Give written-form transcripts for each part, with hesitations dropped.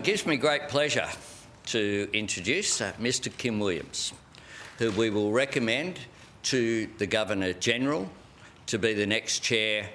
It gives me great pleasure to introduce Mr. Kim Williams, who we will recommend to the Governor-General to be the next chair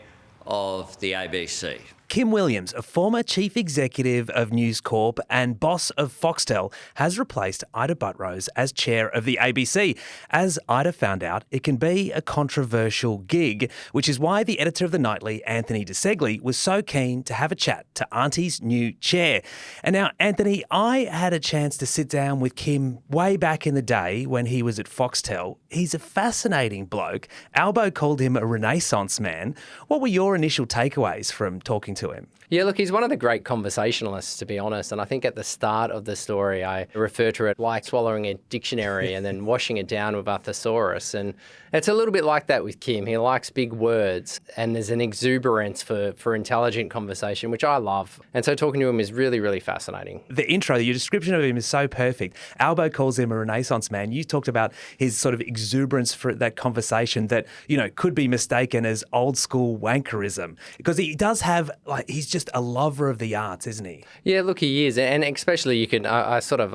of the ABC. Kim Williams, a former chief executive of News Corp and boss of Foxtel, has replaced Ita Buttrose as chair of the ABC. As Ita found out, it can be a controversial gig, which is why the editor of The Nightly, Anthony De Segli, was so keen to have a chat to Auntie's new chair. And now, Anthony, I had a chance to sit down with Kim way back in the day when he was at Foxtel. He's a fascinating bloke. Albo called him a Renaissance man. What were your initial takeaways from talking to him? Yeah, look, he's one of the great conversationalists, to be honest. And I think at the start of the story, I refer to it like swallowing a dictionary and then washing it down with a thesaurus. And it's a little bit like that with Kim. He likes big words and there's an exuberance for intelligent conversation, which I love. And so talking to him is really, really fascinating. The intro, your description of him is so perfect. Albo calls him a Renaissance man. You talked about his sort of exuberance for that conversation that, you know, could be mistaken as old school wankerism, because he does have, like, he's just a lover of the arts, isn't he? Yeah, look, he is. And especially you can, I sort of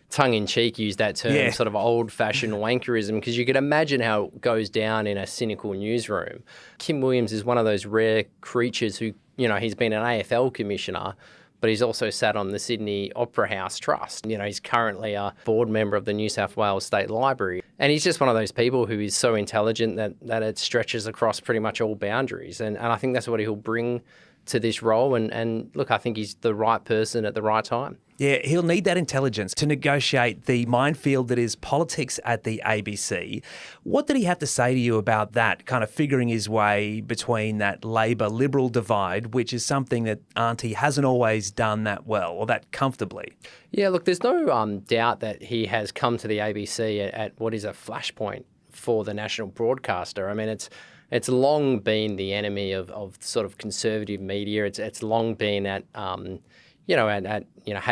tongue-in-cheek use that term, sort of old-fashioned wankerism, because you can imagine how it goes down in a cynical newsroom. Kim Williams is one of those rare creatures who, you know, he's been an AFL commissioner, but he's also sat on the Sydney Opera House Trust. You know, he's currently a board member of the New South Wales State Library. And he's just one of those people who is so intelligent that it stretches across pretty much all boundaries. And I think that's what he'll bring to this role. And look, I think he's the right person at the right time. Yeah, he'll need that intelligence to negotiate the minefield that is politics at the ABC. What did he have to say to you about that, kind of figuring his way between that Labor-Liberal divide, which is something that Auntie hasn't always done that well or that comfortably? Yeah, look, there's no doubt that he has come to the ABC at what is a flashpoint for the national broadcaster. I mean, it's long been the enemy of sort of conservative media. It's long been had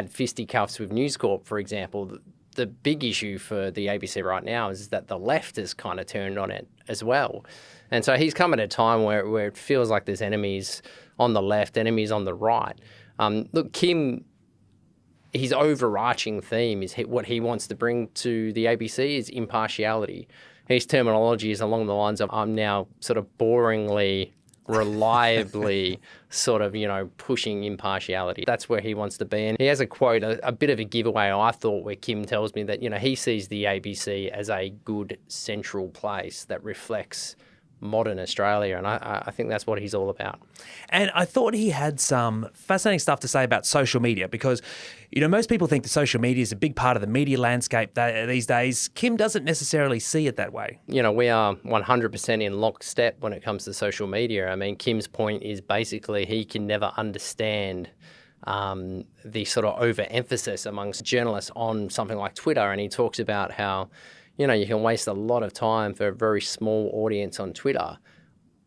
fisticuffs with News Corp, for example. The big issue for the ABC right now is that the left has kind of turned on it as well. And so he's come at a time where it feels like there's enemies on the left, enemies on the right. Look, Kim, his overarching theme is what he wants to bring to the ABC is impartiality. His terminology is along the lines of, I'm now sort of boringly, reliably sort of, you know, pushing impartiality. That's where he wants to be. And he has a quote, a bit of a giveaway, I thought, where Kim tells me that, you know, he sees the ABC as a good central place that reflects modern Australia, and I think that's what he's all about. And I thought he had some fascinating stuff to say about social media, because, you know, most people think that social media is a big part of the media landscape these days. Kim doesn't necessarily see it that way. You know, we are 100% in lockstep when it comes to social media. I mean, Kim's point is basically he can never understand the sort of overemphasis amongst journalists on something like Twitter, and he talks about how, you know, you can waste a lot of time for a very small audience on Twitter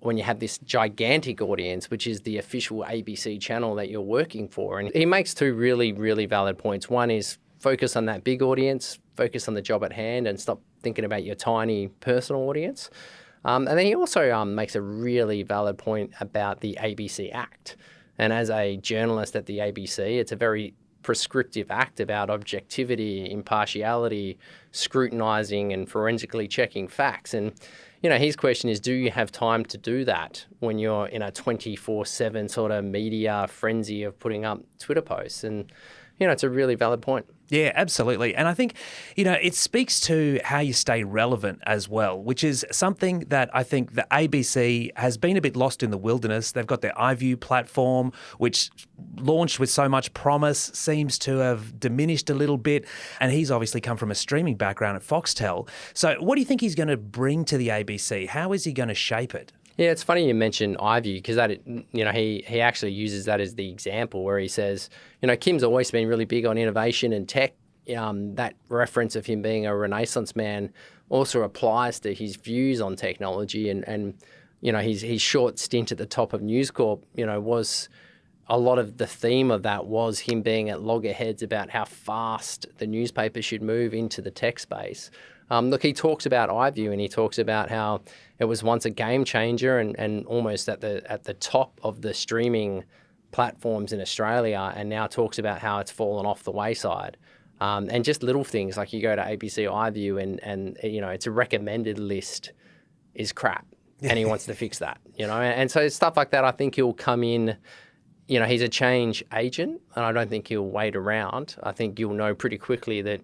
when you have this gigantic audience, which is the official ABC channel that you're working for. And he makes two really, really valid points. One is focus on that big audience, focus on the job at hand, and stop thinking about your tiny personal audience. And then he also makes a really valid point about the ABC Act. And as a journalist at the ABC, it's a very prescriptive act about objectivity, impartiality, scrutinising and forensically checking facts. And, you know, his question is, do you have time to do that when you're in a 24/7 sort of media frenzy of putting up Twitter posts? And, you know, it's a really valid point. Yeah, absolutely. And I think, you know, it speaks to how you stay relevant as well, which is something that I think the ABC has been a bit lost in the wilderness. They've got their iView platform, which launched with so much promise, seems to have diminished a little bit. And he's obviously come from a streaming background at Foxtel. So what do you think he's going to bring to the ABC? How is he going to shape it? Yeah, it's funny you mentioned iView, because that, you know, he actually uses that as the example where he says, you know, Kim's always been really big on innovation and tech. That reference of him being a Renaissance man also applies to his views on technology. And you know, his short stint at the top of News Corp, you know, was a lot of the theme of that was him being at loggerheads about how fast the newspaper should move into the tech space. Look, he talks about iView, and he talks about how it was once a game changer and almost at the top of the streaming platforms in Australia and now talks about how it's fallen off the wayside. And just little things like you go to ABC iView and it's a recommended list is crap, and he wants to fix that, And so stuff like that, I think he'll come in. He's a change agent, and I don't think he'll wait around. I think you'll know pretty quickly that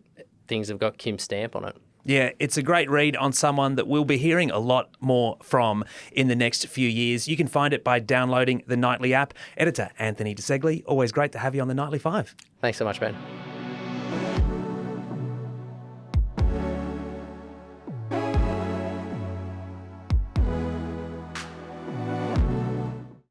things have got Kim's stamp on it. Yeah, it's a great read on someone that we'll be hearing a lot more from in the next few years. You can find it by downloading the Nightly app. Editor Anthony DeSegli, always great to have you on the Nightly 5. Thanks so much, Ben.